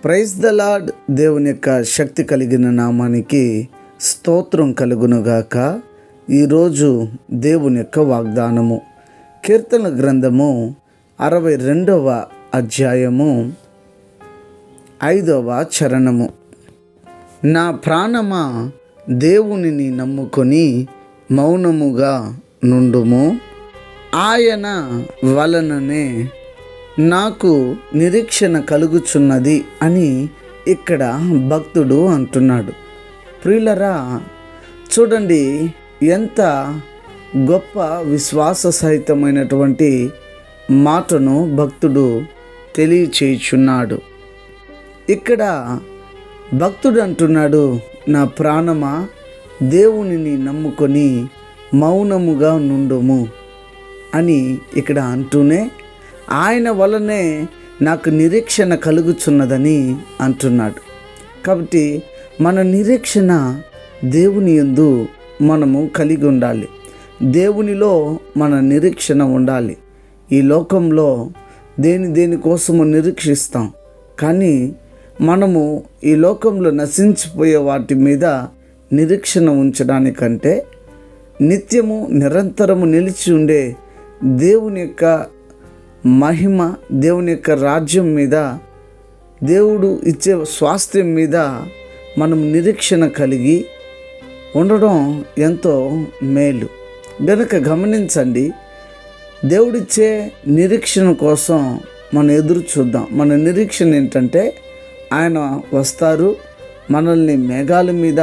Praise the lord. దేవుని యొక్క శక్తి కలిగిన నామానికి స్తోత్రం కలుగునుగాక. ఈరోజు దేవుని యొక్క వాగ్దానము కీర్తన గ్రంథము 62వ అధ్యాయము 5వ చరణము. నా ప్రాణమా దేవునిని నమ్ముకొని మౌనముగా నుండుము, ఆయన వలననే నాకు నిరీక్షణ కలుగుచున్నది అని ఇక్కడ భక్తుడు అంటున్నాడు. ప్రియులరా, చూడండి ఎంత గొప్ప విశ్వాస సహితమైనటువంటి మాటను భక్తుడు తెలియచేయుచున్నాడు. ఇక్కడ భక్తుడు అంటున్నాడు, నా ప్రాణమా దేవునిని నమ్ముకొని మౌనముగా నుండుము అని ఇక్కడ అంటూనే ఆయన వలనే నాకు నిరీక్షణ కలుగుచున్నదని అంటున్నాడు. కాబట్టి మన నిరీక్షణ దేవుని యందు మనము కలిగి ఉండాలి. దేవునిలో మన నిరీక్షణ ఉండాలి. ఈ లోకంలో దేనికోసము నిరీక్షిస్తాం, కానీ మనము ఈ లోకంలో నశించిపోయే వాటి మీద నిరీక్షణ ఉంచడానికంటే నిత్యము నిరంతరము నిలిచి ఉండే దేవుని యొక్క మహిమ, దేవుని యొక్క రాజ్యం మీద, దేవుడు ఇచ్చే స్వాస్థ్యం మీద మనం నిరీక్షణ కలిగి ఉండడం ఎంతో మేలు. గనుక గమనించండి, దేవుడిచ్చే నిరీక్షణ కోసం మనం ఎదురు చూద్దాం. మన నిరీక్షణ ఏంటంటే ఆయన వస్తారు, మనల్ని మేఘాల మీద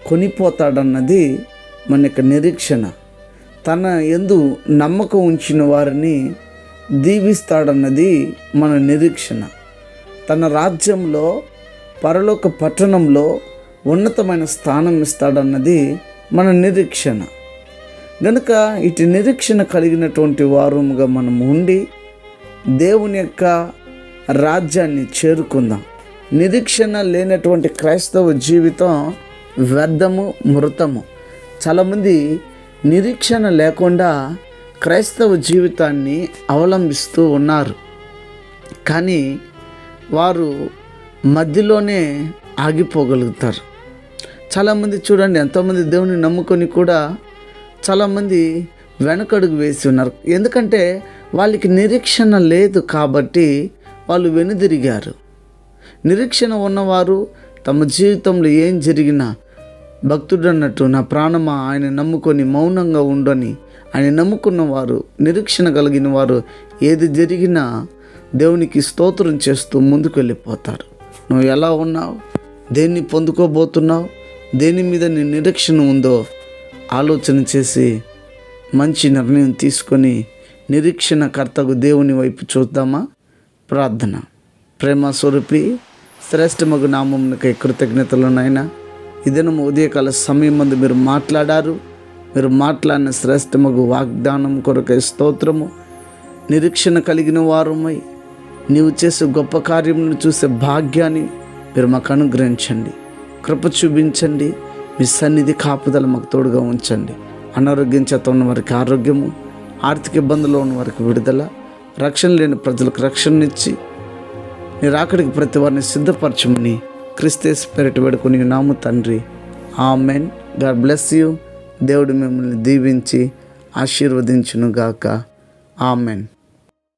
కొనిపోతాడన్నది మన యొక్క నిరీక్షణ. తన యందు నమ్మకం ఉంచిన వారిని దీవిస్తాడన్నది మన నిరీక్షణ. తన రాజ్యంలో, పరలోక పట్టణంలో ఉన్నతమైన స్థానం ఇస్తాడన్నది మన నిరీక్షణ. కనుక ఇటు నిరీక్షణ కలిగినటువంటి వారుగా మనం ఉండి దేవుని యొక్క రాజ్యాన్ని చేరుకుందాం. నిరీక్షణ లేనటువంటి క్రైస్తవ జీవితం వ్యర్థము, మృతము. చాలామంది నిరీక్షణ లేకుండా క్రైస్తవ జీవితాన్ని అవలంబిస్తూ ఉన్నారు, కానీ వారు మధ్యలోనే ఆగిపోగలుగుతారు. చాలామంది చూడండి, ఎంతోమంది దేవుని నమ్ముకొని కూడా చాలామంది వెనకడుగు వేసి ఉన్నారు. ఎందుకంటే వాళ్ళకి నిరీక్షణ లేదు కాబట్టి వాళ్ళు వెనుదిరిగారు. నిరీక్షణ ఉన్నవారు తమ జీవితంలో ఏం జరిగినా భక్తుడు అన్నట్టు, నా ప్రాణమా ఆయన నమ్ముకొని మౌనంగా ఉండని, ఆయన నమ్ముకున్న వారు, నిరీక్షణ కలిగిన వారు ఏది జరిగినా దేవునికి స్తోత్రం చేస్తూ ముందుకు వెళ్ళిపోతారు. నువ్వు ఎలా ఉన్నావు, దేన్ని పొందుకోబోతున్నావు, దేని మీద నీ నిరీక్షణ ఉందో ఆలోచన చేసి మంచి నిర్ణయం తీసుకొని నిరీక్షణకర్తకు దేవుని వైపు చూద్దామా? ప్రార్థన. ప్రేమ స్వరూపి శ్రేష్టమగు నామమునకై కృతజ్ఞతలునైనా ఈ దినము ఉదయకాల సమయం ముందు మీరు మాట్లాడారు. మీరు మాట్లాడిన శ్రేష్టమగు వాగ్దానం కొరకై స్తోత్రము. నిరీక్షణ కలిగిన వారమై నీవు చేసే గొప్ప కార్యములను చూసే భాగ్యాన్ని మీరు మాకు అనుగ్రహించండి. కృప చూపించండి. మీ సన్నిధి కాపుదల మాకు తోడుగా ఉంచండి. అనారోగ్యం చేత ఉన్న వారికి ఆరోగ్యము, ఆర్థిక ఇబ్బందుల్లో ఉన్న వారికి విడుదల, రక్షణ లేని ప్రజలకు రక్షణనిచ్చి నీ రాకడికి ప్రతి వారిని సిద్ధపరచమని క్రీస్తు పేరిట వేడుకొని నాము తండ్రి, ఆమెన్. God bless you. దేవుడు మిమ్మల్ని దీవించి ఆశీర్వదించును గాక. ఆమెన్.